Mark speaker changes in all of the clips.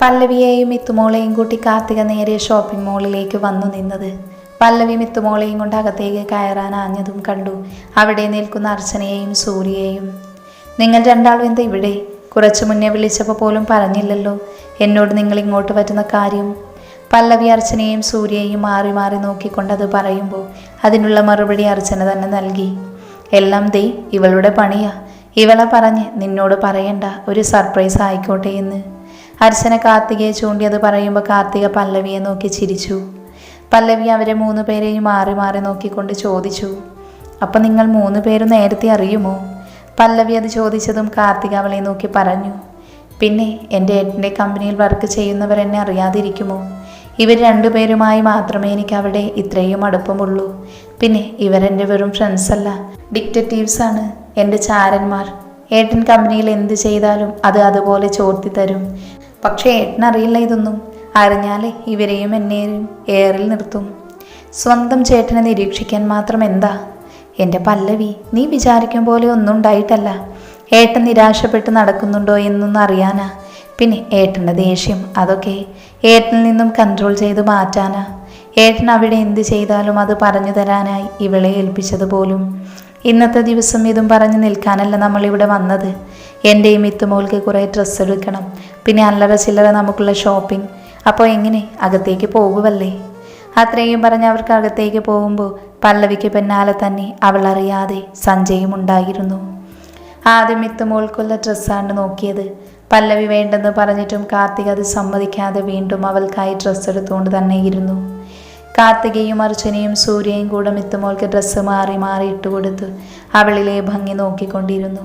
Speaker 1: പല്ലവിയെയും മിത്തുമോളെയും കൂട്ടി കാർത്തിക നേരെ ഷോപ്പിംഗ് മോളിലേക്ക് വന്നു നിന്നത്. പല്ലവി മിത്തുമോളെയും കൊണ്ട് അകത്തേക്ക് കയറാൻ ആഞ്ഞതും കണ്ടു അവിടെ നിൽക്കുന്ന അർച്ചനയെയും സൂര്യയെയും. നിങ്ങൾ രണ്ടാളും എന്താ ഇവിടെ? കുറച്ചു മുന്നേ വിളിച്ചപ്പോൾ പോലും പറഞ്ഞില്ലല്ലോ എന്നോട് നിങ്ങൾ ഇങ്ങോട്ട് വരുന്ന കാര്യം. പല്ലവി അർച്ചനയെയും സൂര്യയെയും മാറി മാറി നോക്കിക്കൊണ്ടത് പറയുമ്പോൾ അതിനുള്ള മറുപടി അർച്ചന തന്നെ നൽകി. എല്ലാം ദേ ഇവളുടെ പണിയാ. ഇവളെ പറഞ്ഞ് നിന്നോട് പറയണ്ട, ഒരു സർപ്രൈസ് ആയിക്കോട്ടെ എന്ന്. അർച്ചന കാർത്തികയെ ചൂണ്ടിയത് പറയുമ്പോൾ കാർത്തിക പല്ലവിയെ നോക്കി ചിരിച്ചു. പല്ലവി അവരെ 3 പേരെയും മാറി മാറി നോക്കിക്കൊണ്ട് ചോദിച്ചു, അപ്പം നിങ്ങൾ 3 പേരും നേരത്തെ അറിയുമോ? പല്ലവി അത് ചോദിച്ചതും കാർത്തിക അവളെ നോക്കി പറഞ്ഞു, പിന്നെ എൻ്റെ ഏട്ടൻ്റെ കമ്പനിയിൽ വർക്ക് ചെയ്യുന്നവർ എന്നെ അറിയാതിരിക്കുമോ? ഇവർ 2 പേരുമായി മാത്രമേ എനിക്ക് അവിടെ ഇത്രയും അടുപ്പമുള്ളൂ. പിന്നെ ഇവരെൻ്റെ വെറും ഫ്രണ്ട്സല്ല, ഡിക്റ്റേറ്റീവ്സാണ്, എൻ്റെ ചാരന്മാർ. ഏട്ടൻ കമ്പനിയിൽ എന്ത് ചെയ്താലും അത് അതുപോലെ ചോർത്തി തരും. പക്ഷേ ഏട്ടനറിയില്ല ഇതൊന്നും. അറിഞ്ഞാലേ ഇവരെയും എന്നെയും എയറിൽ നിർത്തും. സ്വന്തം ചേട്ടനെ നിരീക്ഷിക്കാൻ മാത്രം എന്താ? എൻ്റെ പല്ലവി, നീ വിചാരിക്കും പോലെ ഒന്നും ഉണ്ടായിട്ടല്ല. ഏട്ടൻ നിരാശപ്പെട്ട് നടക്കുന്നുണ്ടോ എന്നൊന്നും അറിയാനാ. പിന്നെ ഏട്ടൻ്റെ ദേഷ്യം, അതൊക്കെ ഏട്ടനിൽ നിന്നും കൺട്രോൾ ചെയ്ത് മാറ്റാനാ. ഏട്ടൻ അവിടെ എന്ത് ചെയ്താലും അത് പറഞ്ഞു തരാനായി ഇവളെ ഏൽപ്പിച്ചതുപോലും. ഇന്നത്തെ ദിവസം ഇതും പറഞ്ഞു നിൽക്കാനല്ല നമ്മളിവിടെ വന്നത്. എൻ്റെയും മിത്തുമോൾക്ക് കുറേ ഡ്രസ്സ് എടുക്കണം, പിന്നെ അല്ലറ ചില്ലറ നമുക്കുള്ള ഷോപ്പിംഗ്. അപ്പോൾ എങ്ങനെ, അകത്തേക്ക് പോകുമല്ലേ? അത്രയും പറഞ്ഞ് അവർക്ക് അകത്തേക്ക് പോകുമ്പോൾ പല്ലവിക്ക് പിന്നാലെ തന്നെ അവൾ അറിയാതെ സഞ്ജയും ഉണ്ടായിരുന്നു. ആദ്യം മിത്തുമോൾക്കുള്ള ഡ്രസ്സാണ് നോക്കിയത്. പല്ലവി വേണ്ടെന്ന് പറഞ്ഞിട്ടും കാർത്തിക അത് സമ്മതിക്കാതെ വീണ്ടും അവൾക്കായി ഡ്രസ്സ് എടുത്തുകൊണ്ട് തന്നെ ഇരുന്നു. കാർത്തികയും അർച്ചനയും സൂര്യയും കൂടെ മിത്തുമോൾക്ക് ഡ്രസ്സ് മാറി മാറി ഇട്ടുകൊടുത്ത് അവളിലെ ഭംഗി നോക്കിക്കൊണ്ടിരുന്നു.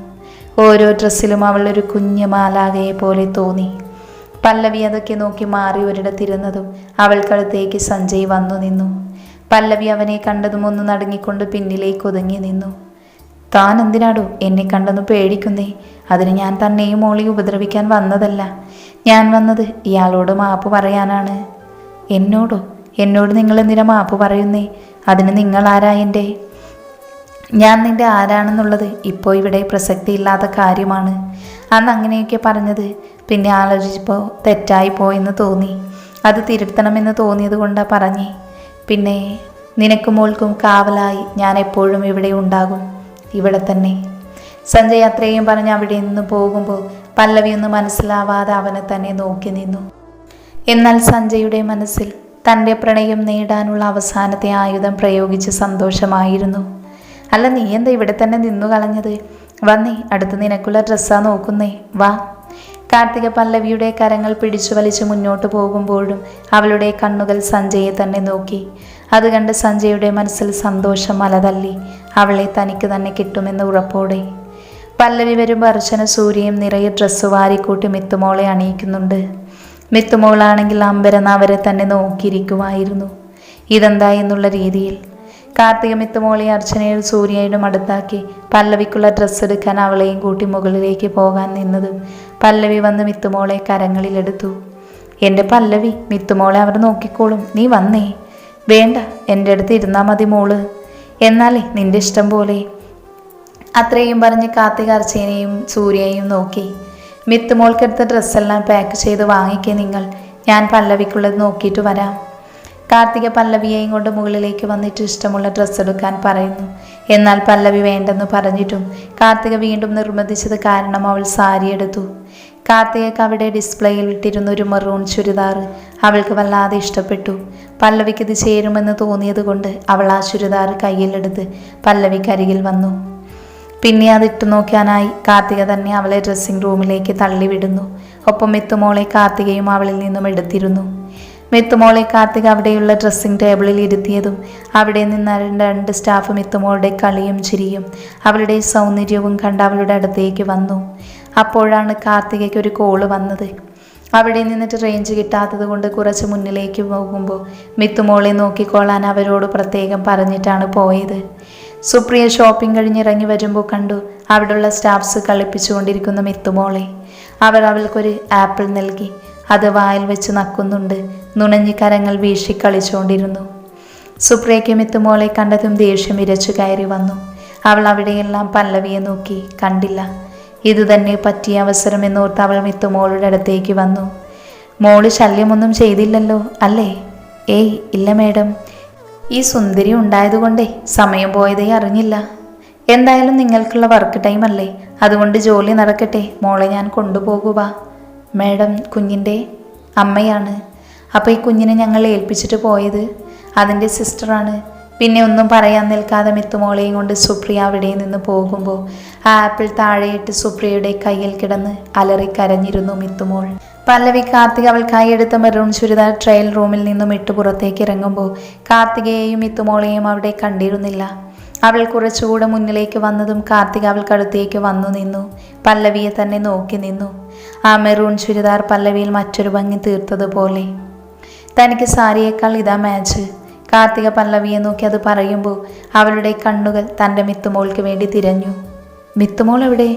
Speaker 1: ഓരോ ഡ്രസ്സിലും അവൾ ഒരു കുഞ്ഞു മാലാകയെ പോലെ തോന്നി. പല്ലവി അതൊക്കെ നോക്കി മാറി ഒരിടത്തിരുന്നതും അവൾക്കടുത്തേക്ക് സഞ്ജയ് വന്നു നിന്നു. പല്ലവി അവനെ കണ്ടതും ഒന്ന് നടുങ്ങിക്കൊണ്ട് പിന്നിലേക്ക് ഒതുങ്ങി നിന്നു. താൻ എന്തിനാടോ എന്നെ കണ്ടെന്ന് പേടിക്കുന്നേ? അതിന് ഞാൻ തന്നെയും മോളി ഉപദ്രവിക്കാൻ വന്നതല്ല. ഞാൻ വന്നത് ഇയാളോട് മാപ്പ് പറയാനാണ്. എന്നോട് നിങ്ങൾ എന്തിനാ മാപ്പ് പറയുന്നേ? അതിന് നിങ്ങൾ ആരാ? ഞാൻ നിന്റെ ആരാണെന്നുള്ളത് ഇപ്പോൾ ഇവിടെ പ്രസക്തിയില്ലാത്ത കാര്യമാണ്. അന്ന് അങ്ങനെയൊക്കെ പറഞ്ഞത് പിന്നെ ആലോചിച്ചപ്പോൾ തെറ്റായിപ്പോയെന്ന് തോന്നി. അത് തിരുത്തണമെന്ന് തോന്നിയത് കൊണ്ടാണ് പറഞ്ഞേ. പിന്നെ നിനക്കും മോൾക്കും കാവലായി ഞാൻ എപ്പോഴും ഇവിടെ ഉണ്ടാകും, ഇവിടെ തന്നെ. സഞ്ജയ് അത്രയും പറഞ്ഞ് അവിടെ നിന്ന് പോകുമ്പോൾ പല്ലവിയൊന്നും മനസ്സിലാവാതെ അവനെ തന്നെ നോക്കി നിന്നു. എന്നാൽ സഞ്ജയുടെ മനസ്സിൽ തൻ്റെ പ്രണയം നേടാനുള്ള അവസാനത്തെ ആയുധം പ്രയോഗിച്ച് സന്തോഷമായിരുന്നു. അല്ല, നീ എന്താ ഇവിടെ തന്നെ നിന്നു കളഞ്ഞത്? വന്നേ, അടുത്ത് നിനക്കുള്ള ഡ്രസ്സാ നോക്കുന്നേ, വാ. കാർത്തിക പല്ലവിയുടെ കരങ്ങൾ പിടിച്ചു വലിച്ച് മുന്നോട്ട് പോകുമ്പോഴും അവളുടെ കണ്ണുകൾ സഞ്ജയെ തന്നെ നോക്കി. അത് കണ്ട് സഞ്ജയുടെ മനസ്സിൽ സന്തോഷം അലതല്ലി. അവളെ തനിക്ക് തന്നെ കിട്ടുമെന്ന് ഉറപ്പോടെ പല്ലവി വരുമ്പോൾ അർച്ചന സൂര്യയും നിറയെ ഡ്രസ്സ് വാരിക്കൂട്ടി മിത്തുമോളെ അണിയിക്കുന്നുണ്ട്. മിത്തുമോളാണെങ്കിൽ അമ്പരന്ന് അവരെ തന്നെ നോക്കിയിരിക്കുമായിരുന്നു. ഇതെന്താ എന്നുള്ള രീതിയിൽ. കാർത്തിക മിത്തുമോളെ അർച്ചനയും സൂര്യയുടെ അടുത്താക്കി പല്ലവിക്കുള്ള ഡ്രസ്സ് എടുക്കാൻ അവളെയും കൂട്ടി മുകളിലേക്ക് പോകാൻ നിന്നതും പല്ലവി വന്ന് മിത്തുമോളെ കരങ്ങളിലെടുത്തു. എൻ്റെ പല്ലവി, മിത്തുമോളെ അവർ നോക്കിക്കോളും, നീ വന്നേ. വേണ്ട, എൻ്റെ അടുത്ത് ഇരുന്നാൽ മതി മോള്. എന്നാലേ നിന്റെ ഇഷ്ടം പോലെ. അത്രയും പറഞ്ഞ് കാർത്തിക അർച്ചനയും സൂര്യയെയും നോക്കി. മിത്തുമോൾക്കെടുത്ത ഡ്രസ്സെല്ലാം പാക്ക് ചെയ്ത് വാങ്ങിക്കേ നിങ്ങൾ, ഞാൻ പല്ലവിക്കുള്ളത് നോക്കിയിട്ട് വരാം. കാർത്തിക പല്ലവിയെയും കൊണ്ട് മുകളിലേക്ക് വന്നിട്ട് ഇഷ്ടമുള്ള ഡ്രസ്സ് എടുക്കാൻ പറയുന്നു. എന്നാൽ പല്ലവി വേണ്ടെന്ന് പറഞ്ഞിട്ടും കാർത്തിക വീണ്ടും നിർബന്ധിച്ചത് കാരണം അവൾ സാരി എടുത്തു. കാർത്തികയ്ക്ക് അവിടെ ഡിസ്പ്ലേയിൽ ഇട്ടിരുന്ന ഒരു മെറൂൺ ചുരിദാർ അവൾക്ക് വല്ലാതെ ഇഷ്ടപ്പെട്ടു. പല്ലവിക്ക് ഇത് ചേരുമെന്ന് തോന്നിയത് കൊണ്ട് അവൾ ആ ചുരിദാർ കയ്യിലെടുത്ത് പല്ലവിക്കരികിൽ വന്നു. പിന്നെ അതിട്ടു നോക്കാനായി കാർത്തിക തന്നെ അവളെ ഡ്രസ്സിംഗ് റൂമിലേക്ക് തള്ളിവിടുന്നു. ഒപ്പം മിത്തുമോളെ കാർത്തികയും അവളിൽ നിന്നും എടുത്തിരുന്നു. മിത്തുമോളെ കാർത്തിക അവിടെയുള്ള ഡ്രസ്സിംഗ് ടേബിളിൽ ഇരുത്തിയതും അവിടെ നിന്ന് 2 സ്റ്റാഫ് മിത്തുമോളുടെ കളിയും ചിരിയും അവളുടെ സൗന്ദര്യവും കണ്ട് അവളുടെ അടുത്തേക്ക് വന്നു. അപ്പോഴാണ് കാർത്തികയ്ക്ക് ഒരു കോള് വന്നത്. അവിടെ നിന്നിട്ട് റേഞ്ച് കിട്ടാത്തത് കൊണ്ട് കുറച്ച് മുന്നിലേക്ക് പോകുമ്പോൾ മിത്തുമോളെ നോക്കിക്കോളാൻ അവരോട് പ്രത്യേകം പറഞ്ഞിട്ടാണ് പോയത്. സുപ്രിയ ഷോപ്പിംഗ് കഴിഞ്ഞിറങ്ങി വരുമ്പോൾ കണ്ടു അവിടെയുള്ള സ്റ്റാഫ്സ് കളിപ്പിച്ചുകൊണ്ടിരിക്കുന്ന മിത്തുമോളെ. അവൾക്കൊരു ആപ്പിൾ നൽകി. അത് വായിൽ വെച്ച് നക്കുന്നുണ്ട്. നുണഞ്ഞി കരങ്ങൾ വീശി കളിച്ചുകൊണ്ടിരുന്നു. സുപ്രിയയ്ക്ക് മിത്തുമോളെ കണ്ടതും ദേഷ്യം ഇരച്ചു കയറി വന്നു. അവൾ അവിടെയെല്ലാം പല്ലവിയെ നോക്കി, കണ്ടില്ല. ഇതുതന്നെ പറ്റിയ അവസരം എന്നോർത്ത് അവൾ മിത്തുമോളുടെ അടുത്തേക്ക് വന്നു. മോള് ശല്യമൊന്നും ചെയ്തില്ലല്ലോ അല്ലേ? ഏയ് ഇല്ല മേഡം. ഈ സുന്ദരി ഉണ്ടായതുകൊണ്ടേ സമയം പോയതേ അറിഞ്ഞില്ല. എന്തായാലും നിങ്ങൾക്കുള്ള വർക്ക് ടൈം അല്ലേ, അതുകൊണ്ട് ജോലി നടക്കട്ടെ. മോളെ ഞാൻ കൊണ്ടുപോകുക. മേഡം കുഞ്ഞിൻ്റെ അമ്മയാണ്. അപ്പോൾ ഈ കുഞ്ഞിനെ ഞങ്ങൾ ഏൽപ്പിച്ചിട്ട് പോയത് അതിൻ്റെ സിസ്റ്ററാണ്. പിന്നെ ഒന്നും പറയാൻ നിൽക്കാതെ മിത്തുമോളെയും കൊണ്ട് സുപ്രിയ അവിടെ നിന്ന് പോകുമ്പോൾ ആ ആപ്പിൾ താഴെയിട്ട് സുപ്രിയയുടെ കയ്യിൽ കിടന്ന് അലറിക്കരഞ്ഞിരുന്നു മിത്തുമോൾ. പല്ലവി കാർത്തിക അവൾക്കായി എടുത്ത മെറൂൺ ചുരിദാർ ട്രയൽ റൂമിൽ നിന്നും ഇട്ട് പുറത്തേക്ക് ഇറങ്ങുമ്പോൾ കാർത്തികയെയും മിത്തുമോളെയും അവിടെ കണ്ടിരുന്നില്ല. അവൾ കുറച്ചുകൂടെ മുന്നിലേക്ക് വന്നതും കാർത്തിക അവൾക്കടുത്തേക്ക് വന്നു നിന്നു. പല്ലവിയെ തന്നെ നോക്കി നിന്നു. ആ മെറൂൺ ചുരിദാർ പല്ലവിയിൽ മറ്റൊരു ഭംഗി തീർത്തതുപോലെ. തനിക്ക് സാരിയേക്കാൾ ഇതാ മാച്ച്. കാർത്തിക പല്ലവിയെ നോക്കി അത് പറയുമ്പോൾ അവളുടെ കണ്ണുകൾ തൻ്റെ മിത്തുമോൾക്ക് വേണ്ടി തിരഞ്ഞു. മിത്തുമോൾ എവിടെ?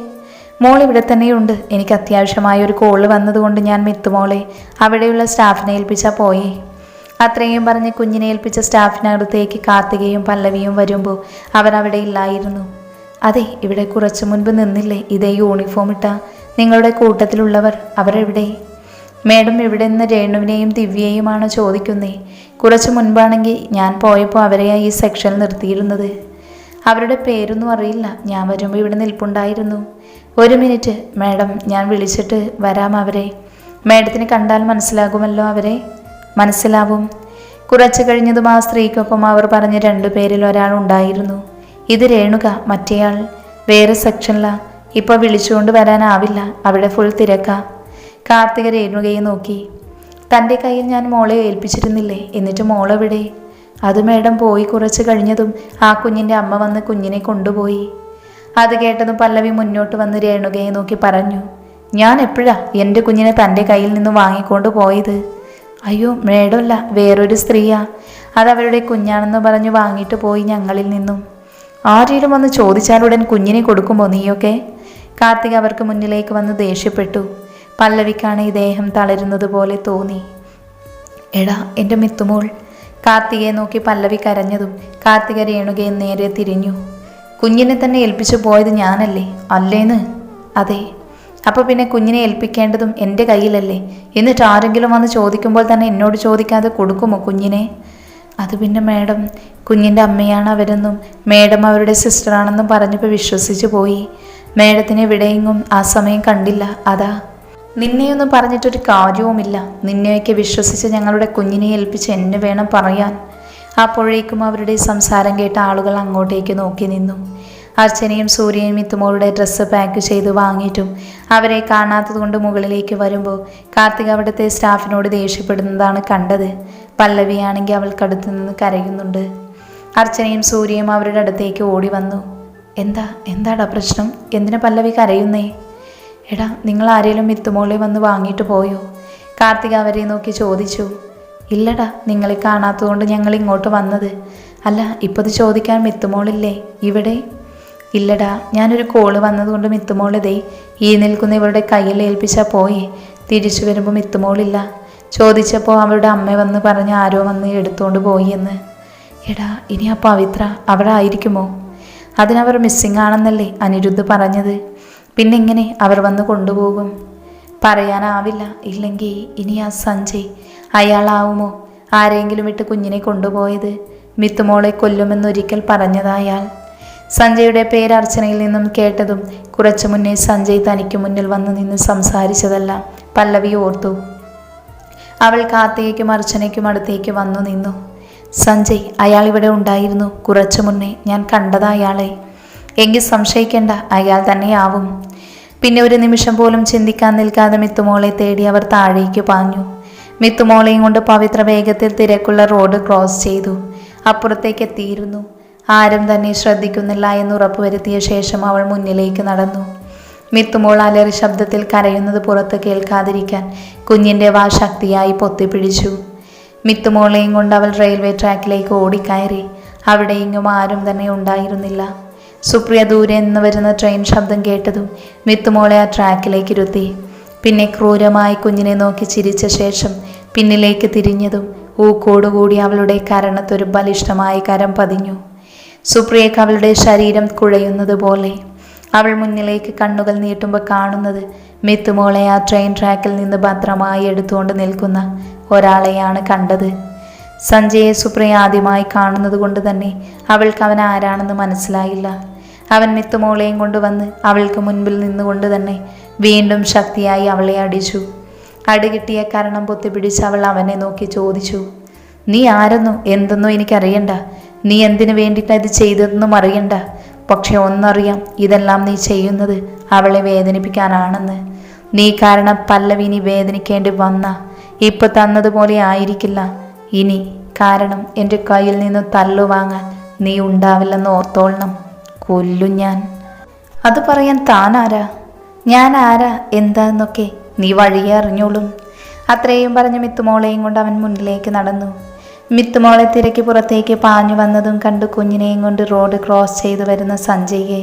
Speaker 1: മോൾ ഇവിടെ തന്നെയുണ്ട്. എനിക്ക് അത്യാവശ്യമായ ഒരു കോള് വന്നതുകൊണ്ട് ഞാൻ മിത്തുമോളെ അവിടെയുള്ള സ്റ്റാഫിനെ ഏൽപ്പിച്ചാൽ പോയേ. അത്രയും പറഞ്ഞ് കുഞ്ഞിനെ ഏൽപ്പിച്ച സ്റ്റാഫിനടുത്തേക്ക് കാർത്തികയും പല്ലവിയും വരുമ്പോൾ അവരവിടെ ഇല്ലായിരുന്നു. അതെ, ഇവിടെ കുറച്ചു മുൻപ് നിന്നില്ലേ ഇതേ യൂണിഫോം ഇട്ട നിങ്ങളുടെ കൂട്ടത്തിലുള്ളവർ? അവരെവിടെ? മേഡം ഇവിടെ നിന്ന് രേണുവിനെയും ദിവ്യയുമാണോ ചോദിക്കുന്നേ? കുറച്ചു മുൻപാണെങ്കിൽ ഞാൻ പോയപ്പോൾ അവരെയാ ഈ സെക്ഷനിൽ നിർത്തിയിരുന്നത്. അവരുടെ പേരൊന്നും അറിയില്ല. ഞാൻ വരുമ്പോൾ ഇവിടെ നിൽപ്പുണ്ടായിരുന്നു. ഒരു മിനിറ്റ് മേഡം, ഞാൻ വിളിച്ചിട്ട് വരാം അവരെ. മേഡത്തിന് കണ്ടാൽ മനസ്സിലാകുമല്ലോ അവരെ? മനസ്സിലാവും. കുറച്ചു കഴിഞ്ഞതും ആ സ്ത്രീക്കൊപ്പം അവർ പറഞ്ഞ 2 പേരിൽ ഒരാൾ ഉണ്ടായിരുന്നു. ഇത് രേണുക, മറ്റേയാൾ വേറെ സെക്ഷനിലാ. ഇപ്പോൾ വിളിച്ചുകൊണ്ട് വരാനാവില്ല, അവിടെ ഫുൾ തിരക്കാ. കാർത്തിക രേണുകയെ നോക്കി. തൻ്റെ കയ്യിൽ ഞാൻ മോളെ ഏൽപ്പിച്ചിരുന്നില്ലേ, എന്നിട്ട് മോളെവിടെ? അത് മേഡം പോയി കുറച്ച് കഴിഞ്ഞതും ആ കുഞ്ഞിൻ്റെ അമ്മ വന്ന് കുഞ്ഞിനെ കൊണ്ടുപോയി. അത് കേട്ടതും പല്ലവി മുന്നോട്ട് വന്ന് രേണുകയെ നോക്കി പറഞ്ഞു, ഞാൻ എപ്പോഴാ എൻ്റെ കുഞ്ഞിനെ തൻ്റെ കയ്യിൽ നിന്ന് വാങ്ങിക്കൊണ്ട് പോയത്? അയ്യോ മേഡമല്ല, വേറൊരു സ്ത്രീയാ. അതവരുടെ കുഞ്ഞാണെന്ന് പറഞ്ഞ് വാങ്ങിയിട്ട് പോയി ഞങ്ങളിൽ നിന്നും. ആരെങ്കിലും വന്ന് ചോദിച്ചാലുടൻ കുഞ്ഞിനെ കൊടുക്കുമോ നീയൊക്കെ? കാർത്തിക അവർക്ക് മുന്നിലേക്ക് വന്ന് ദേഷ്യപ്പെട്ടു. പല്ലവിക്കാണ് ഈ ദേഹം തളരുന്നത് പോലെ തോന്നി. എടാ എൻ്റെ മിത്തുമോൾ. കാർത്തികയെ നോക്കി പല്ലവി കരഞ്ഞതും കാർത്തിക രേണുകയെ നേരെ തിരിഞ്ഞു. കുഞ്ഞിനെ തന്നെ ഏൽപ്പിച്ചു പോയത് ഞാനല്ലേ? അല്ലേന്ന്? അതെ. അപ്പോൾ പിന്നെ കുഞ്ഞിനെ ഏൽപ്പിക്കേണ്ടതും എൻ്റെ കയ്യിലല്ലേ? എന്നിട്ട് ആരെങ്കിലും വന്ന് ചോദിക്കുമ്പോൾ തന്നെ എന്നോട് ചോദിക്കാതെ കൊടുക്കുമോ കുഞ്ഞിനെ? അത് പിന്നെ മേഡം, കുഞ്ഞിൻ്റെ അമ്മയാണ് അവരെന്നും മേഡം അവരുടെ സിസ്റ്ററാണെന്നും പറഞ്ഞപ്പോൾ വിശ്വസിച്ച് പോയി. മേഡത്തിനെ എവിടെയെങ്ങും ആ സമയം കണ്ടില്ല, അതാ. നിന്നെയൊന്നും പറഞ്ഞിട്ടൊരു കാര്യവുമില്ല. നിന്നെയൊക്കെ വിശ്വസിച്ച് ഞങ്ങളുടെ കുഞ്ഞിനെ ഏൽപ്പിച്ച് എന്നെ വേണം പറയാൻ. അപ്പോഴേക്കും അവരുടെ സംസാരം കേട്ട ആളുകൾ അങ്ങോട്ടേക്ക് നോക്കി നിന്നു. അർച്ചനയും സൂര്യയും മിത്തുമോളുടെ ഡ്രസ്സ് പാക്ക് ചെയ്ത് വാങ്ങിയിട്ടും അവരെ കാണാത്തതുകൊണ്ട് മുകളിലേക്ക് വരുമ്പോൾ കാർത്തിക അവിടുത്തെ സ്റ്റാഫിനോട് ദേഷ്യപ്പെടുന്നതാണ് കണ്ടത്. പല്ലവിയാണെങ്കിൽ അവൾക്കടുത്ത് നിന്ന് കരയുന്നുണ്ട്. അർച്ചനയും സൂര്യയും അവരുടെ അടുത്തേക്ക് ഓടി വന്നു. എന്താടാ പ്രശ്നം? എന്തിനാ പല്ലവി കരയുന്നേ? എടാ, നിങ്ങൾ ആരെങ്കിലും മിത്തുമോളെ വന്ന് വാങ്ങിയിട്ട് പോയോ? കാർത്തിക അവരെ നോക്കി ചോദിച്ചു. ഇല്ലടാ, നിങ്ങളെ കാണാത്തതുകൊണ്ട് ഞങ്ങൾ ഇങ്ങോട്ട് വന്നത്. അല്ല, ഇപ്പോൾ ഇത് ചോദിക്കാൻ മിത്തുമോളില്ലേ ഇവിടെ? ഇല്ലടാ, ഞാനൊരു കോള് വന്നതുകൊണ്ട് മിത്തുമോളിതേ ഈ നിൽക്കുന്ന ഇവരുടെ കയ്യിൽ ഏൽപ്പിച്ചാൽ പോയേ. തിരിച്ചു വരുമ്പോൾ മിത്തുമോളില്ല. ചോദിച്ചപ്പോൾ അവരുടെ അമ്മ വന്ന് പറഞ്ഞ് ആരോ വന്ന് എടുത്തുകൊണ്ട് പോയി എന്ന്. എടാ, ഇനി ആ പവിത്ര അവിടെ ആയിരിക്കുമോ? അതിനവർ മിസ്സിംഗ് ആണെന്നല്ലേ അനിരുദ്ധ് പറഞ്ഞത്. പിന്നെ എങ്ങനെ അവർ വന്ന് കൊണ്ടുപോകും? പറയാനാവില്ല. ഇല്ലെങ്കിൽ ഇനി ആ സഞ്ജയ് അയാളാവുമോ ആരെങ്കിലും വിട്ട് കുഞ്ഞിനെ കൊണ്ടുപോയത്? മിത്തുമോളെ കൊല്ലുമെന്നൊരിക്കൽ പറഞ്ഞതയാൾ. സഞ്ജയുടെ പേര് അർച്ചനയിൽ നിന്നും കേട്ടതും കുറച്ചു മുന്നേ സഞ്ജയ് തനിക്ക് മുന്നിൽ വന്ന് നിന്ന് സംസാരിച്ചതല്ല പല്ലവി ഓർത്തു. അവൾ കാർത്തികയ്ക്കും അർച്ചനയ്ക്കും അടുത്തേക്ക് വന്നു നിന്നു. സഞ്ജയ്, അയാൾ ഇവിടെ ഉണ്ടായിരുന്നു കുറച്ചു മുന്നേ. ഞാൻ കണ്ടതാ അയാളെ. എങ്കിൽ സംശയിക്കേണ്ട, അയാൾ തന്നെയാവും. പിന്നെ ഒരു നിമിഷം പോലും ചിന്തിക്കാൻ നിൽക്കാതെ മിത്തുമോളെ തേടി അവർ താഴേക്ക് പാഞ്ഞു. മിത്തുമോളെയും കൊണ്ട് പവിത്ര വേഗത്തിൽ തിരക്കുള്ള റോഡ് ക്രോസ് ചെയ്തു. അപ്പുറത്തേക്ക് എത്തിയിരുന്നു. ആരും തന്നെ ശ്രദ്ധിക്കുന്നില്ല എന്ന് ഉറപ്പുവരുത്തിയ ശേഷം അവൾ മുന്നിലേക്ക് നടന്നു. മിത്തുമോൾ അലറി ശബ്ദത്തിൽ കരയുന്നത് പുറത്ത് കേൾക്കാതിരിക്കാൻ കുഞ്ഞിൻ്റെ വാ ശക്തിയായി പൊത്തിപ്പിടിച്ചു. മിത്തുമോളെയും കൊണ്ട് അവൾ റെയിൽവേ ട്രാക്കിലേക്ക് ഓടിക്കയറി. അവിടെ ഇങ്ങും ആരും തന്നെ ഉണ്ടായിരുന്നില്ല. സുപ്രിയ ദൂരെ നിന്ന് വരുന്ന ട്രെയിൻ ശബ്ദം കേട്ടതും മിത്തുമോളെ ആ ട്രാക്കിലേക്ക് ഇരുത്തി. പിന്നെ ക്രൂരമായി കുഞ്ഞിനെ നോക്കി ചിരിച്ച ശേഷം പിന്നിലേക്ക് തിരിഞ്ഞതും ഊക്കോടുകൂടി അവളുടെ കരണത്തൊരു ബലിഷ്ഠമായ കരം പതിഞ്ഞു. സുപ്രിയക്ക് അവളുടെ ശരീരം കുഴയുന്നത് പോലെ. അവൾ മുന്നിലേക്ക് കണ്ണുകൾ നീട്ടുമ്പോൾ കാണുന്നത് മിത്തുമോളെ ആ ട്രെയിൻ ട്രാക്കിൽ നിന്ന് ഭദ്രമായി എടുത്തുകൊണ്ട് നിൽക്കുന്ന ഒരാളെയാണ് കണ്ടത്. സഞ്ജയെ സുപ്രിയ ആദ്യമായി കാണുന്നത് കൊണ്ട് തന്നെ അവൾക്ക് അവൻ ആരാണെന്ന് മനസ്സിലായില്ല. അവൻ മിത്തുമോളെയും കൊണ്ടുവന്ന് അവൾക്ക് മുൻപിൽ നിന്നുകൊണ്ട് തന്നെ വീണ്ടും ശക്തിയായി അവളെ അടിച്ചു. അടികിട്ടിയ കാരണം പൊത്തിപ്പിടിച്ച് അവൾ അവനെ നോക്കി ചോദിച്ചു, നീ ആരെന്നോ എന്തെന്നോ എനിക്കറിയണ്ട, നീ എന്തിനു വേണ്ടിയിട്ടാണ് ഇത് ചെയ്തതെന്നും അറിയണ്ട. പക്ഷെ ഒന്നറിയാം, ഇതെല്ലാം നീ ചെയ്യുന്നത് അവളെ വേദനിപ്പിക്കാനാണെന്ന്. നീ കാരണം പല്ലവി നീ വേദനിക്കേണ്ടി വന്ന ഇപ്പൊ തന്നതുപോലെ ആയിരിക്കില്ല ഇനി. കാരണം എൻ്റെ കയ്യിൽ നിന്ന് തല്ലുവാങ്ങാൻ നീ ഉണ്ടാവില്ലെന്ന് ഓർത്തോളണം. കൊല്ലും ഞാൻ. അത് പറയാൻ താനാരാ? ഞാൻ ആരാ എന്താന്നൊക്കെ നീ വഴിയെ അറിഞ്ഞോളും. അത്രയും പറഞ്ഞ് മിത്തുമോളെയും കൊണ്ട് അവൻ മുന്നിലേക്ക് നടന്നു. മിത്തുമോളെ തിരക്ക് പുറത്തേക്ക് പാഞ്ഞു വന്നതും കണ്ടു കുഞ്ഞിനെയും കൊണ്ട് റോഡ് ക്രോസ് ചെയ്തു വരുന്ന സഞ്ജയെ.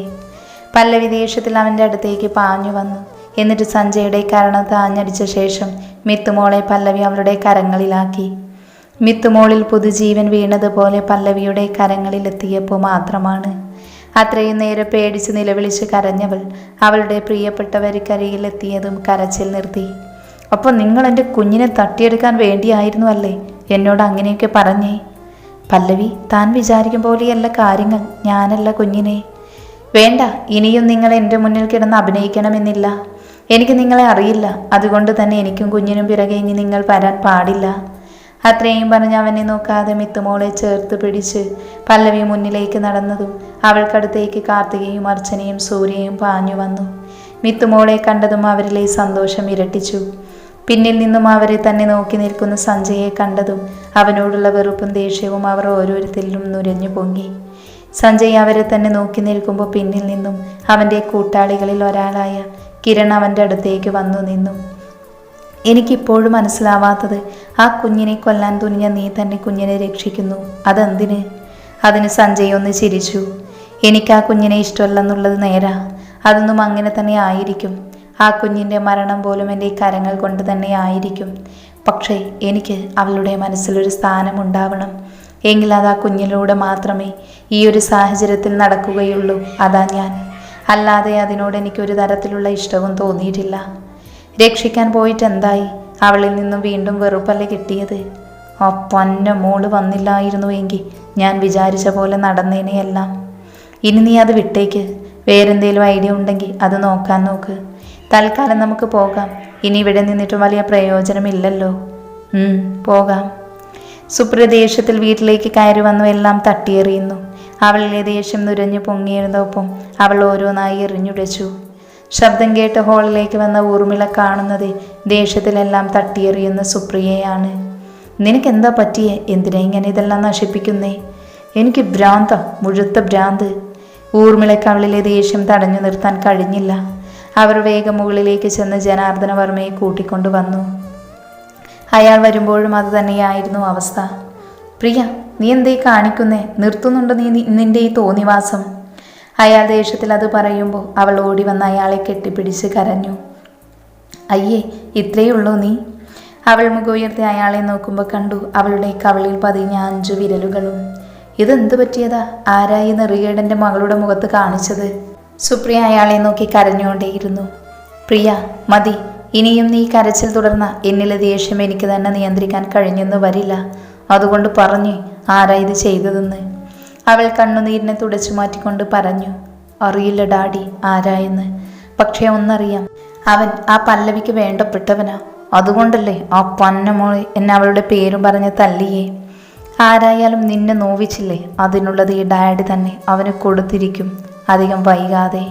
Speaker 1: പല്ലവി ദേഷ്യത്തിൽ അവൻ്റെ അടുത്തേക്ക് പാഞ്ഞു വന്നു. എന്നിട്ട് സഞ്ജയുടെ കരണത്ത് ആഞ്ഞടിച്ച ശേഷം മിത്തുമോളെ പല്ലവി അവളുടെ കരങ്ങളിലാക്കി. മിത്തുമോളിൽ പുതുജീവൻ വീണതുപോലെ പല്ലവിയുടെ കരങ്ങളിലെത്തിയപ്പോൾ മാത്രമാണ് അത്രയും നേരെ പേടിച്ച് നിലവിളിച്ച് കരഞ്ഞവൾ അവളുടെ പ്രിയപ്പെട്ടവർക്കരികിലെത്തിയതും കരച്ചിൽ നിർത്തി. അപ്പോൾ നിങ്ങൾ എൻ്റെ കുഞ്ഞിനെ തട്ടിയെടുക്കാൻ വേണ്ടിയായിരുന്നു അല്ലേ എന്നോട് അങ്ങനെയൊക്കെ പറഞ്ഞേ? പല്ലവി, താൻ വിചാരിക്കും പോലെയല്ല കാര്യങ്ങൾ. ഞാനല്ല കുഞ്ഞിനെ. വേണ്ട, ഇനിയും നിങ്ങൾ എൻ്റെ മുന്നിൽ കിടന്ന് അഭിനയിക്കണമെന്നില്ല. എനിക്ക് നിങ്ങളെ അറിയില്ല. അതുകൊണ്ട് തന്നെ എനിക്കും കുഞ്ഞിനും പിറകെ ഇനി നിങ്ങൾ വരാൻ പാടില്ല. അത്രയും പറഞ്ഞ് അവനെ നോക്കാതെ മിത്തുമോളെ ചേർത്ത് പിടിച്ച് പല്ലവി മുന്നിലേക്ക് നടന്നതും അവൾക്കടുത്തേക്ക് കാർത്തികയും അർച്ചനയും സൂര്യയും പാഞ്ഞു വന്നു. മിത്തുമോളെ കണ്ടതും അവരിലെ സന്തോഷം ഇരട്ടിച്ചു. പിന്നിൽ നിന്നും അവരെ തന്നെ നോക്കി നിൽക്കുന്ന സഞ്ജയെ കണ്ടതും അവനോടുള്ള വെറുപ്പും ദേഷ്യവും അവർ ഓരോരുത്തരിലും നുരഞ്ഞു പൊങ്ങി. സഞ്ജയ് അവരെ തന്നെ നോക്കി നിൽക്കുമ്പോൾ പിന്നിൽ നിന്നും അവൻ്റെ കൂട്ടാളികളിൽ ഒരാളായ കിരൺ അവൻ്റെ അടുത്തേക്ക് വന്നു നിന്നു. എനിക്കിപ്പോഴും മനസ്സിലാവാത്തത്, ആ കുഞ്ഞിനെ കൊല്ലാൻ തുനിഞ്ഞ നീ തന്നെ കുഞ്ഞിനെ രക്ഷിക്കുന്നു. അതെന്തിന്? അതിന് സഞ്ജയ് ഒന്ന് ചിരിച്ചു. എനിക്ക് ആ കുഞ്ഞിനെ ഇഷ്ടമല്ലെന്നുള്ളത് നേരാ. അതൊന്നും അങ്ങനെ തന്നെ ആയിരിക്കും. ആ കുഞ്ഞിൻ്റെ മരണം പോലും എൻ്റെ കരങ്ങൾ കൊണ്ട് തന്നെ ആയിരിക്കും. പക്ഷേ എനിക്ക് അവളുടെ മനസ്സിലൊരു സ്ഥാനമുണ്ടാവണം. എങ്കിൽ അത് ആ കുഞ്ഞിലൂടെ മാത്രമേ ഈ ഒരു സാഹചര്യത്തിൽ നടക്കുകയുള്ളൂ. അതാ ഞാൻ. അല്ലാതെ അതിനോട് എനിക്കൊരു തരത്തിലുള്ള ഇഷ്ടവും തോന്നിയിട്ടില്ല. രക്ഷിക്കാൻ പോയിട്ട് എന്തായി? അവളിൽ നിന്നും വീണ്ടും വെറുപ്പല്ലേ കിട്ടിയത്? ആ പൊന്ന മോള് വന്നില്ലായിരുന്നുവെങ്കിൽ ഞാൻ വിചാരിച്ച പോലെ നടന്നേനെയെല്ലാം. ഇനി നീ അത് വിട്ടേക്ക്. വേറെന്തേലും ഐഡിയ ഉണ്ടെങ്കിൽ അത് നോക്കാൻ നോക്ക്. തൽക്കാലം നമുക്ക് പോകാം. ഇനി ഇവിടെ നിന്നിട്ടും വലിയ പ്രയോജനമില്ലല്ലോ. പോകാം. സുപ്രിയ ദേഷ്യത്തിൽ വീട്ടിലേക്ക് കയറി വന്നു എല്ലാം തട്ടിയെറിയുന്നു. അവളിലെ ദേഷ്യം നുരഞ്ഞു പൊങ്ങിയിരുന്നൊപ്പം അവൾ ഓരോന്നായി എറിഞ്ഞുടച്ചു. ശബ്ദം കേട്ട് ഹാളിലേക്ക് വന്ന ഊർമിള കാണുന്നത് ദേഷ്യത്തിലെല്ലാം തട്ടിയെറിയുന്ന സുപ്രിയയാണ്. നിനക്കെന്താ പറ്റിയേ? എന്തിനാ ഇങ്ങനെ ഇതെല്ലാം നശിപ്പിക്കുന്നേ? എനിക്ക് ഭ്രാന്ത, മുഴുത്ത ഭ്രാന്ത്. ഊർമിളയ്ക്ക് അവളിലെ ദേഷ്യം തടഞ്ഞു നിർത്താൻ കഴിഞ്ഞില്ല. അവർ വേഗം മുകളിലേക്ക് ചെന്ന് ജനാർദ്ദന വർമ്മയെ കൂട്ടിക്കൊണ്ടു വന്നു. അയാൾ വരുമ്പോഴും അത് തന്നെയായിരുന്നു അവസ്ഥ. പ്രിയ, നീ എന്തേ കാണിക്കുന്നേ? നിർത്തുന്നുണ്ടോ നിന്റെ ഈ തോന്നിവാസം? അയാൾ ദേഷ്യത്തിൽ അത് പറയുമ്പോൾ അവൾ ഓടി വന്ന് അയാളെ കെട്ടിപ്പിടിച്ച് കരഞ്ഞു. അയ്യേ, ഇത്രയേ ഉള്ളൂ നീ? അവൾ മുഖമുയർത്തി അയാളെ നോക്കുമ്പോൾ കണ്ടു അവളുടെ കവിളിൽ പതിഞ്ഞ 5 വിരലുകളും. ഇതെന്ത് പറ്റിയതാ? ആരായി നെറികേടൻ്റെ മകളുടെ മുഖത്ത് കാണിച്ചത്? സുപ്രിയ അയാളെ നോക്കി കരഞ്ഞുകൊണ്ടേയിരുന്നു. പ്രിയ, മതി. ഇനിയും നീ കരച്ചിൽ തുടർന്ന എന്നിലെ ദേഷ്യം എനിക്ക് തന്നെ നിയന്ത്രിക്കാൻ കഴിഞ്ഞെന്ന് വരില്ല. അതുകൊണ്ട് പറഞ്ഞു, ആരാ ഇത് ചെയ്തതെന്ന്? അവൾ കണ്ണുനീരിനെ തുടച്ചു മാറ്റിക്കൊണ്ട് പറഞ്ഞു. അറിയില്ല ഡാഡി ആരായെന്ന്. പക്ഷേ ഒന്നറിയാം, അവൻ ആ പല്ലവിക്ക് വേണ്ടപ്പെട്ടവനാ. അതുകൊണ്ടല്ലേ ആ പന്നമോളെ എന്നെ അവളുടെ പേരും പറഞ്ഞ് തല്ലിയേ. ആരായാലും നിന്നെ നോവിച്ചില്ലേ, അതിനുള്ളത് ഈ ഡാഡി തന്നെ അവന് കൊടുത്തിരിക്കും അധികം വൈകാതെ.